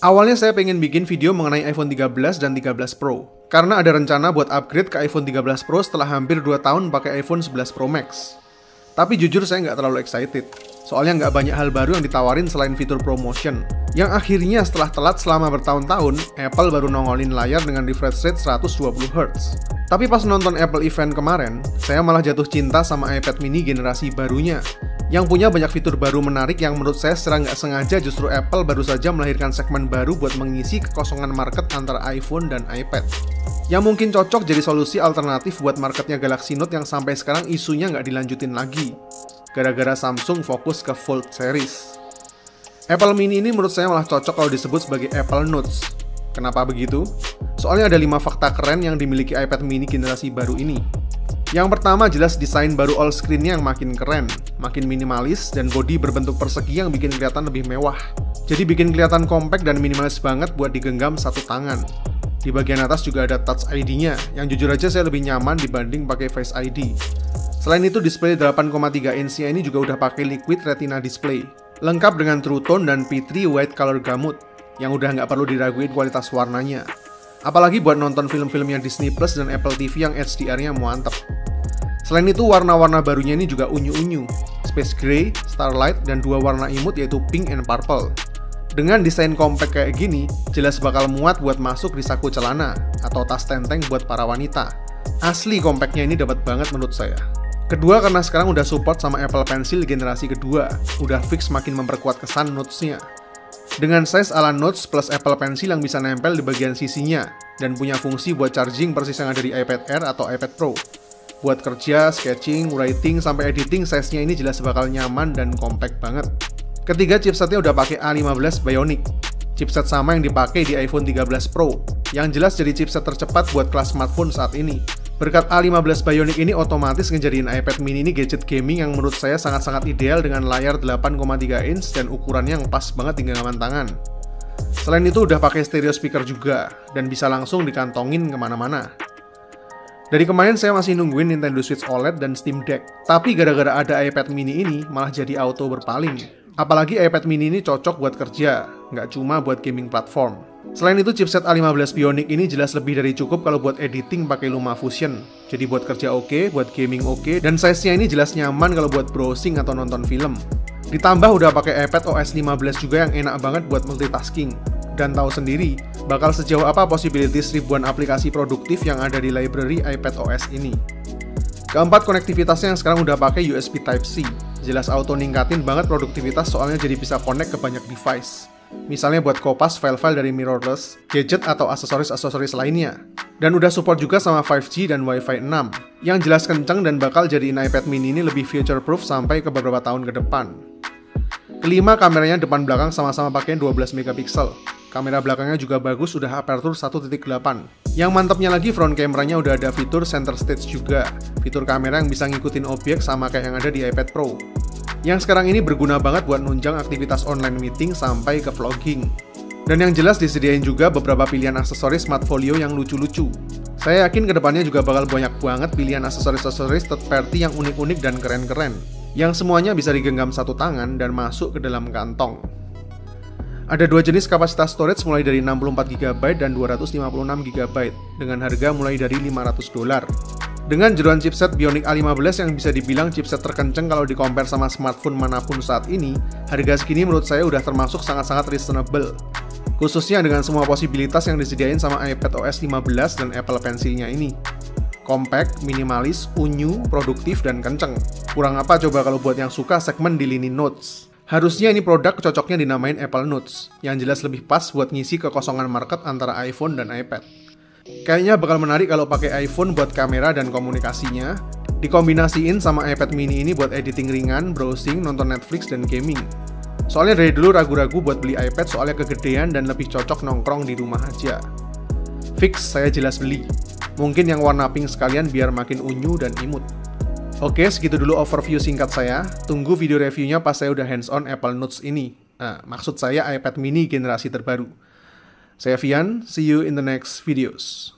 Awalnya saya pengen bikin video mengenai iPhone 13 dan 13 Pro, karena ada rencana buat upgrade ke iPhone 13 Pro setelah hampir 2 tahun pakai iPhone 11 Pro Max. Tapi jujur saya nggak terlalu excited, soalnya nggak banyak hal baru yang ditawarin selain fitur ProMotion, yang akhirnya setelah telat selama bertahun-tahun, Apple baru nongolin layar dengan refresh rate 120Hz. Tapi pas nonton Apple event kemarin, saya malah jatuh cinta sama iPad mini generasi barunya, yang punya banyak fitur baru menarik yang menurut saya secara nggak sengaja justru Apple baru saja melahirkan segmen baru buat mengisi kekosongan market antara iPhone dan iPad. Yang mungkin cocok jadi solusi alternatif buat marketnya Galaxy Note yang sampai sekarang isunya nggak dilanjutin lagi, gara-gara Samsung fokus ke Fold series. Apple mini ini menurut saya malah cocok kalau disebut sebagai Apple Notes. Kenapa begitu? Soalnya ada 5 fakta keren yang dimiliki iPad mini generasi baru ini. Yang pertama jelas desain baru all screen-nya yang makin keren, makin minimalis, dan bodi berbentuk persegi yang bikin kelihatan lebih mewah. Jadi bikin kelihatan compact dan minimalis banget buat digenggam satu tangan. Di bagian atas juga ada Touch ID-nya, yang jujur aja saya lebih nyaman dibanding pakai Face ID. Selain itu display 8,3 inch-nya ini juga udah pakai Liquid Retina display, lengkap dengan True Tone dan P3 White Color Gamut, yang udah nggak perlu diraguin kualitas warnanya. Apalagi buat nonton film-filmnya Disney Plus dan Apple TV yang HDR-nya mantep. Selain itu, warna-warna barunya ini juga unyu-unyu, Space Gray, Starlight, dan 2 warna imut yaitu Pink and Purple. Dengan desain compact kayak gini, jelas bakal muat buat masuk di saku celana atau tas tenteng buat para wanita. Asli compactnya ini dapat banget menurut saya. Kedua, karena sekarang udah support sama Apple Pencil generasi kedua, udah fix makin memperkuat kesan Notes-nya. Dengan size ala Notes plus Apple Pencil yang bisa nempel di bagian sisinya, dan punya fungsi buat charging persis yang ada di iPad Air atau iPad Pro. Buat kerja, sketching, writing, sampai editing, size-nya ini jelas bakal nyaman dan compact banget. Ketiga, chipsetnya udah pakai A15 Bionic, chipset sama yang dipakai di iPhone 13 Pro, yang jelas jadi chipset tercepat buat kelas smartphone saat ini. Berkat A15 Bionic ini otomatis ngejadiin iPad mini ini gadget gaming yang menurut saya sangat-sangat ideal dengan layar 8,3 inch dan ukurannya yang pas banget di genggaman tangan. Selain itu udah pakai stereo speaker juga, dan bisa langsung dikantongin kemana-mana. Dari kemarin saya masih nungguin Nintendo Switch OLED dan Steam Deck, tapi gara-gara ada iPad mini ini malah jadi auto berpaling. Apalagi iPad mini ini cocok buat kerja, nggak cuma buat gaming platform. Selain itu, chipset A15 Bionic ini jelas lebih dari cukup kalau buat editing pakai LumaFusion. Jadi buat kerja oke, buat gaming oke, dan size-nya ini jelas nyaman kalau buat browsing atau nonton film. Ditambah udah pakai iPad OS 15 juga yang enak banget buat multitasking. Dan tahu sendiri, bakal sejauh apa possibilities ribuan aplikasi produktif yang ada di library iPad OS ini. Keempat, konektivitasnya yang sekarang udah pakai USB Type-C. Jelas auto ningkatin banget produktivitas soalnya jadi bisa connect ke banyak device. Misalnya buat kopas file-file dari mirrorless, gadget atau aksesoris-aksesoris lainnya. Dan udah support juga sama 5G dan Wi-Fi 6, yang jelas kenceng dan bakal jadiin iPad mini ini lebih future-proof sampai ke beberapa tahun ke depan. Kelima, kameranya depan belakang sama-sama pakai 12 megapiksel. Kamera belakangnya juga bagus, udah aperture 1.8. Yang mantapnya lagi, front kameranya udah ada fitur center stage juga. Fitur kamera yang bisa ngikutin objek sama kayak yang ada di iPad Pro. Yang sekarang ini berguna banget buat nunjang aktivitas online meeting sampai ke vlogging. Dan yang jelas disediain juga beberapa pilihan aksesoris smart folio yang lucu-lucu. Saya yakin kedepannya juga bakal banyak banget pilihan aksesoris-aksesoris third party yang unik-unik dan keren-keren, yang semuanya bisa digenggam satu tangan dan masuk ke dalam kantong. Ada 2 jenis kapasitas storage mulai dari 64GB dan 256GB, dengan harga mulai dari $500. Dengan jeruan chipset Bionic A15 yang bisa dibilang chipset terkenceng kalau di-compare sama smartphone manapun saat ini, harga segini menurut saya udah termasuk sangat-sangat reasonable. Khususnya dengan semua posibilitas yang disediain sama iPad OS 15 dan Apple Pencil-nya ini. Compact, minimalis, unyu, produktif, dan kenceng. Kurang apa coba kalau buat yang suka segmen di lini Notes. Harusnya ini produk cocoknya dinamain Apple Notes, yang jelas lebih pas buat ngisi kekosongan market antara iPhone dan iPad. Kayaknya bakal menarik kalau pakai iPhone buat kamera dan komunikasinya, dikombinasiin sama iPad mini ini buat editing ringan, browsing, nonton Netflix, dan gaming. Soalnya dari dulu ragu-ragu buat beli iPad soalnya kegedean dan lebih cocok nongkrong di rumah aja. Fix, saya jelas beli. Mungkin yang warna pink sekalian biar makin unyu dan imut. Oke, segitu dulu overview singkat saya. Tunggu video reviewnya pas saya udah hands-on Apple Notes ini. Maksud saya iPad mini generasi terbaru. Saya Vian, see you in the next videos.